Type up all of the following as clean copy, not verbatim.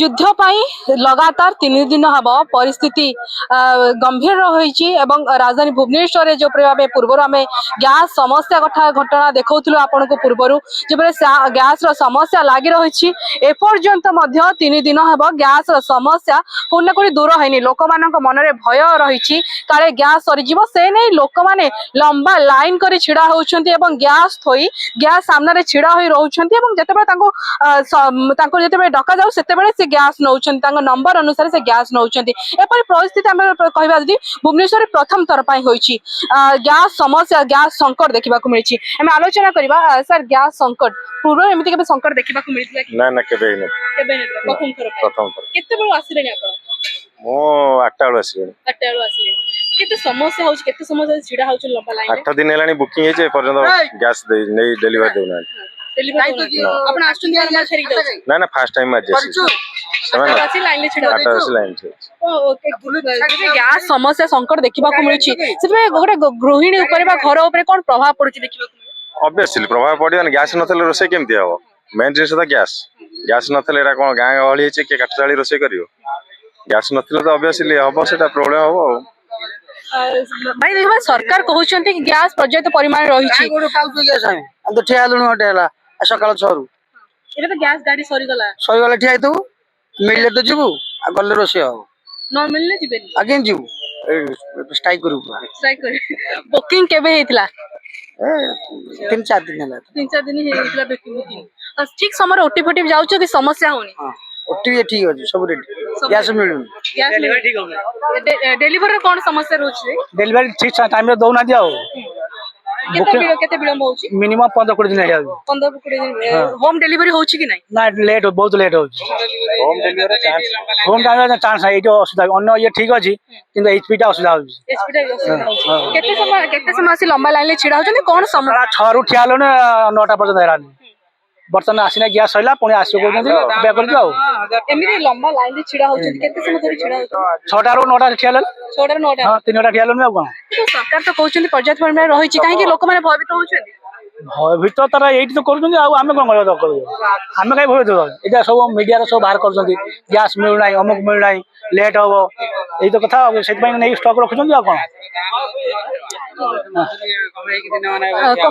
युद्ध लगातार 3 दिन हम परिस्थिति गंभीर रही राजधानी भुवनेश्वर में जो भाव पूर्व आम गैस समस्या कथा घटना देखा आपण को पूर्वर जो गैस समस्या लगी रही एपर्यंत 3 दिन हम गैस समस्या पूर्ण कोई दूर है लोक मान मन में भय रही काले गैस सरीज से नहीं लोक मैंने लंबा लाइन कर छिड़ा होती गैस थोई गैस सामने छिड़ा हो रोचे डका जाऊ से गैस नौ नंबर अनुसार से गैस नौ एपरी परिस्थिति आम कहवा भुवनेश्वर प्रथम थर पर गैस समस्या गैस संकट देखा मिली आम आलोचना करवा सर गैस संकट पूर्व एमती के संकट देखा मिलता समस्या हो छिड़ा हो लंबा लाइन 8 दिन हेलानी बुकिंग है पर्यंत गैस नहीं डिलीवर देउना ना ना फर्स्ट टाइम आज गैस समस्या संकट देखा मिली गोटे गृहिणी घर उपर कौन प्रभाव पड़ुछि देखा ऑब्वियसली प्रभाव पड़ियो गैस नथले रोसे केमती हो मेन जिनिस तो गैस गैस नथले एरा कोन गां गहली है के काटचाली रोसे करियो गैस नथले तो ऑब्वियसली हबो सेटा प्रॉब्लम हबो भाई देखो सरकार कहउछंती कि गैस पर्याप्त परिमाण रही छी गोटे पाउछु गैस हम तो ठिया लुण हटे हला सकाळ 6 रु एटा तो गैस गाड़ी सरी गला ठिया तो मिलले तो जीवु आ गले रोसे हो न मिलले जिबेनी आगे जीवु स्ट्राइक करू बुकिंग केबे हेतला 3-4 दिन हला 3-4 दिन हेतला बुकिंग ठीक समय ओटी फोटी जाउछ कि समस्या होनी हां ओटी ठीक अछि सब रेडी गैस मिलुन गैस डिलीवरी ठीक हो डिलीवरी कोन समस्या रहउछ डिलीवरी ठीक टाइम रे दउ ना दियो केते विलंब होउची मिनिमम 15-20 दिन है 15-20 दिन होम डिलीवरी होउची कि नहीं ना लेट बहुत लेट होउची होम डिलीवरी चांस है एटो असुविधा अन्य ये ठीक अछि किंतु एचपी टा असुविधा होउची केते समय से लंबा लाइन ले छिड़ा होचन कोन समय 6 रु ठियालो ने 9टा पर्यंत हेरानी बर्तन आसीना गैस सइला पुणी आसी बेकल के एमिति लंबा लाइन रे छिड़ा होचन केते समय धरि छिड़ा होचन 6टा रु 9टा ठियालो 6टा रु 9टा हां 3टा ठियालो ने कोन तो सरकार तो कहउछन पर्याप्त परिमाण रही छी काहे कि लोक माने भयभीत होचन भयभीत तारा एठी तो करूछन आ आमे कोन करबो करू आमे काई भयभीत हो एटा सब मीडिया रे सब बाहर करछन गैस मिलु नाही अमुक मिलु नाही लेट होबो एई तो कथा सेत पई नै स्टॉक रखछन आ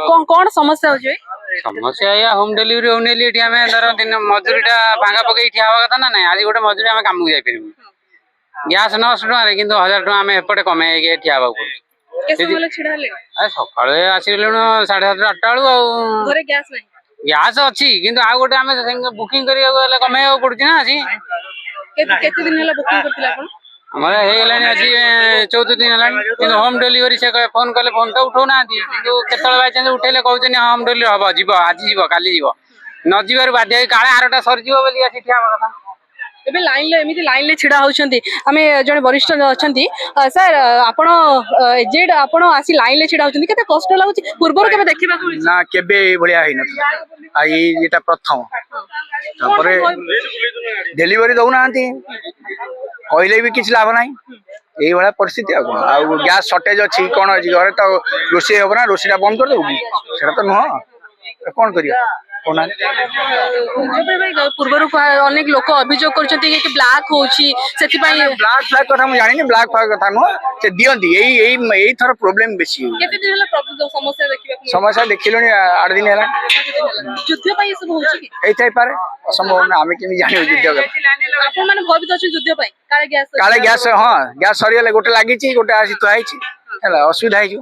कोन कोन समस्या हो जे समस्या या होम डिलीवरी होने लिए आम धर दिन मजूरीटा भांगा पकई ठिया हवा कथा ना ना आज गोटे मजूरी आम काम जाई परिबु गैस 900 टका रे किंतु 1000 टका आम एपटे कमे के ठिया हवा सकाळे आसिलुन 7:30 8टा बेलू आ घरे गैस नहीं गैस अछि किंतु आ गोटे आम बुकिंग करिया गले कमे पड़ुछि ना अछि केते दिन हला बुकिंग करथिला आपण हमारे हे गलानी अछि 14 दिन हलानी किंतु होम डिलीवरी से फोन कले फोन तो उठौ ना किंतु केतल बाय चांस उठेले कहउछनी होम डिलीवरी हबो जीवो आज जीवो काली जीवो न जीवार बाध्य काळे आरटा सर जीवो बोली आसी ठिया कथा एबे लाइन ले एमिति लाइन ले छिड़ा होचंती हमें जने वरिष्ठ अछंती सर आपण एजेड आपण आसी लाइन ले छिड़ा होचंती केते कष्ट लागुची पूर्वर केबे देखिबा को ना केबे बढ़िया है ना आई एटा प्रथम तापरे डिलीवरी दउ नांती कहले भी किछ लाभ नाही एई वाला परिस्थिति आ गैस शॉर्टेज अछि कोन अछि घरे तो रोसे होबो ना रोसेटा बंद कर दउ सेटा तो न कोन करिया कोना पूर्वर अनेक लोक अभियोग करछंती कि ब्लैक होची सेति पई ब्लैक कथा हम जानि ब्लैक कथा न से दियंती एई थर प्रॉब्लम बेसी केते दिन हला प्रॉब्लम समस्या देखिबा समस्या देखिलोनी 8 दिन हला युद्ध पई सब होची कि एई थाई पारे असंभव ना हमें केमी जानि युद्ध आपण माने भयभीत अछि युद्ध पई काले गैस हां गैस सरियले गोटे लागि छि गोटे आसी तो आइछि हला असुविधा है जो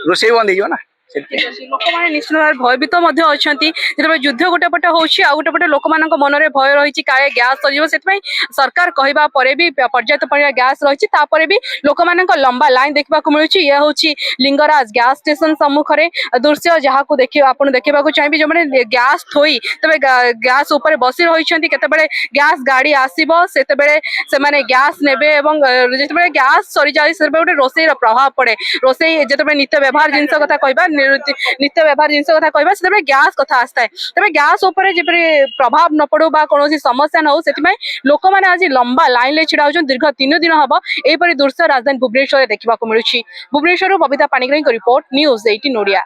रोसे बंद हो ना लोक मैंने निश्चित भाव भयभीत जो युद्ध गोटे पटे होची आ गोटे पटे लोक मान मन में भय रही काले गैस सर से सरकार कहवा भी पर्याप्त परिमाण गैस रही भी लोक मान लंबा लाइन देखा मिलूँ ये हूँ लिंगराज गैस स्टेशन सम्मुख में दृश्य जहाँ को देखिए आप देखा चाहिए जो मैंने गैस थोई तबे गैस उपर बसी रही केतबेले गैस गाड़ी आसब से गैस नेबे जिते गैस सरी जाए से गोटे रोसई प्रभाव पड़े रोसई जिते नित्य व्यवहार जिनस कथा कहबा नित्य व्यवहार जिनस कथा कहबा से गैस कथा आसता है तबे गैस उपर जबरे प्रभाव न पड़ो बा कोनोसी समस्या न हो सेति लोक माने आज लंबा लाइन ले छिड़ा होछन दीर्घ 3 दिन हबो एपरि दृश्य राजधानी भुवनेश्वर देखा मिलूँ भुवनेश्वर बबिता पाणिग्राही रिपोर्ट न्यूज 18 ओडिया।